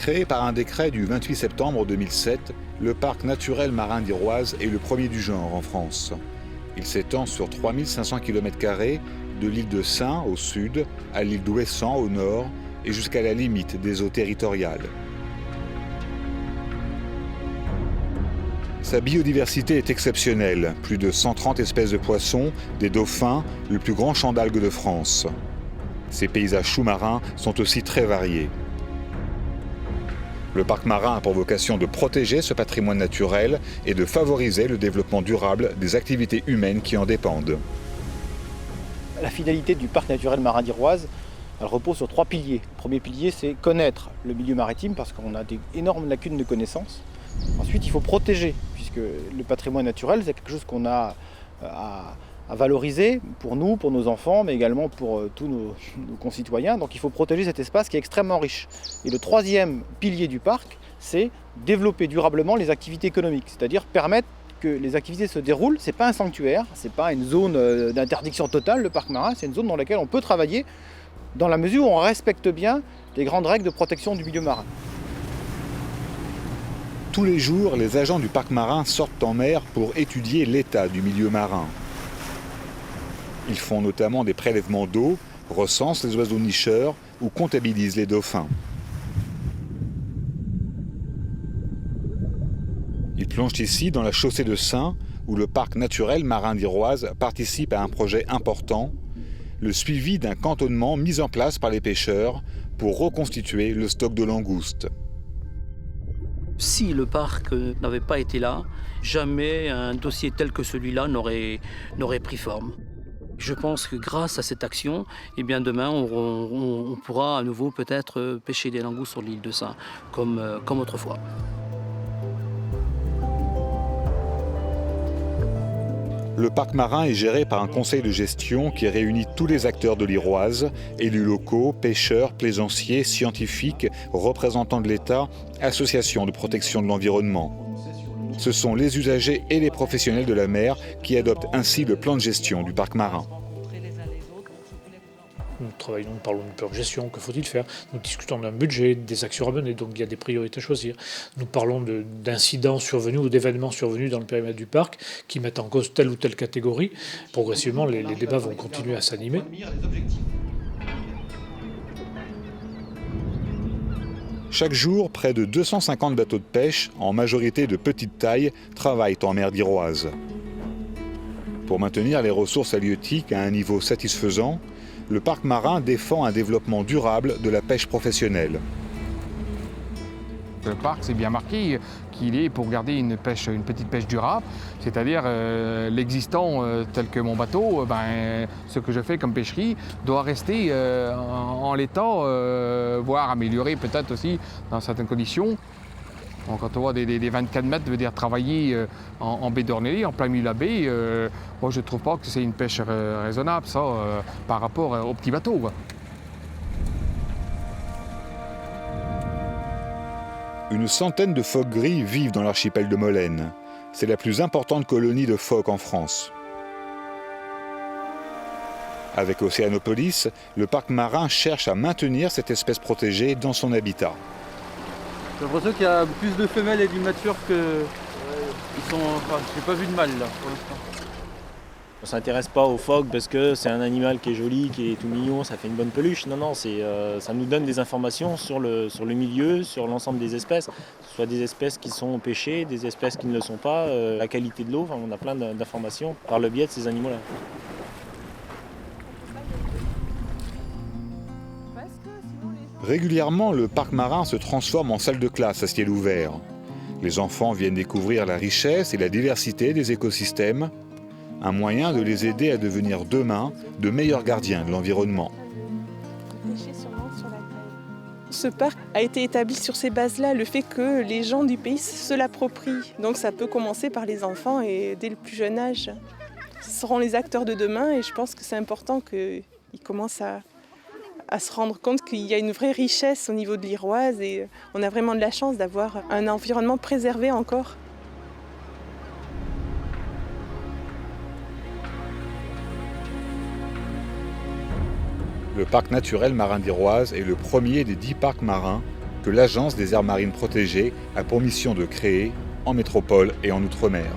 Créé par un décret du 28 septembre 2007, le parc naturel marin d'Iroise est le premier du genre en France. Il s'étend sur 3500 km² de l'île de Saint au sud à l'île d'Ouessant au nord et jusqu'à la limite des eaux territoriales. Sa biodiversité est exceptionnelle, plus de 130 espèces de poissons, des dauphins, le plus grand champ d'algues de France. Ses paysages sous-marins sont aussi très variés. Le parc marin a pour vocation de protéger ce patrimoine naturel et de favoriser le développement durable des activités humaines qui en dépendent. La finalité du parc naturel marin d'Iroise, elle repose sur 3 piliers. Le premier pilier, c'est connaître le milieu maritime parce qu'on a d'énormes lacunes de connaissances. Ensuite, il faut protéger, puisque le patrimoine naturel, c'est quelque chose qu'on a à valoriser pour nous, pour nos enfants, mais également pour tous nos concitoyens. Donc il faut protéger cet espace qui est extrêmement riche. Et le troisième pilier du parc, c'est développer durablement les activités économiques, c'est-à-dire permettre que les activités se déroulent. Ce n'est pas un sanctuaire, ce n'est pas une zone d'interdiction totale, le parc marin, c'est une zone dans laquelle on peut travailler dans la mesure où on respecte bien les grandes règles de protection du milieu marin. Tous les jours, les agents du parc marin sortent en mer pour étudier l'état du milieu marin. Ils font notamment des prélèvements d'eau, recensent les oiseaux nicheurs ou comptabilisent les dauphins. Ils plongent ici dans la chaussée de Saint, où le parc naturel marin d'Iroise participe à un projet important, le suivi d'un cantonnement mis en place par les pêcheurs pour reconstituer le stock de langoustes. Si le parc n'avait pas été là, jamais un dossier tel que celui-là n'aurait pris forme. Je pense que grâce à cette action, eh bien demain, on pourra à nouveau peut-être pêcher des langoustes sur l'île de Saint, comme autrefois. Le parc marin est géré par un conseil de gestion qui réunit tous les acteurs de l'Iroise, élus locaux, pêcheurs, plaisanciers, scientifiques, représentants de l'État, associations de protection de l'environnement. Ce sont les usagers et les professionnels de la mer qui adoptent ainsi le plan de gestion du parc marin. Nous parlons d'un plan de gestion, que faut-il faire? Nous discutons d'un budget, des actions à mener, donc il y a des priorités à choisir. Nous parlons d'incidents survenus ou d'événements survenus dans le périmètre du parc qui mettent en cause telle ou telle catégorie. Progressivement, les débats vont continuer à s'animer. Chaque jour, près de 250 bateaux de pêche, en majorité de petite taille, travaillent en mer d'Iroise. Pour maintenir les ressources halieutiques à un niveau satisfaisant, le parc marin défend un développement durable de la pêche professionnelle. Le parc, c'est bien marqué qu'il est pour garder une petite pêche durable, c'est-à-dire l'existant tel que mon bateau, ce que je fais comme pêcherie doit rester en l'état, voire améliorer peut-être aussi dans certaines conditions. Donc, quand on voit des 24 mètres, veut dire travailler en baie d'Ornélie, en plein milieu de la baie, moi je ne trouve pas que c'est une pêche raisonnable, ça, par rapport aux petits bateaux, quoi. Une centaine de phoques gris vivent dans l'archipel de Molène. C'est la plus importante colonie de phoques en France. Avec Océanopolis, le parc marin cherche à maintenir cette espèce protégée dans son habitat. J'ai l'impression qu'il y a plus de femelles et d'immatures que... j'ai pas vu de mâles là pour l'instant. On ne s'intéresse pas aux phoques parce que c'est un animal qui est joli, qui est tout mignon, ça fait une bonne peluche. Non, ça nous donne des informations sur le milieu, sur l'ensemble des espèces. Que ce soit des espèces qui sont pêchées, des espèces qui ne le sont pas, la qualité de l'eau, on a plein d'informations par le biais de ces animaux-là. Régulièrement, le parc marin se transforme en salle de classe à ciel ouvert. Les enfants viennent découvrir la richesse et la diversité des écosystèmes, un moyen de les aider à devenir demain de meilleurs gardiens de l'environnement. Ce parc a été établi sur ces bases-là, le fait que les gens du pays se l'approprient. Donc ça peut commencer par les enfants et dès le plus jeune âge. Ce seront les acteurs de demain et je pense que c'est important qu'ils commencent à se rendre compte qu'il y a une vraie richesse au niveau de l'Iroise et on a vraiment de la chance d'avoir un environnement préservé encore. Le parc naturel marin d'Iroise est le premier des 10 parcs marins que l'Agence des aires marines protégées a pour mission de créer en métropole et en outre-mer.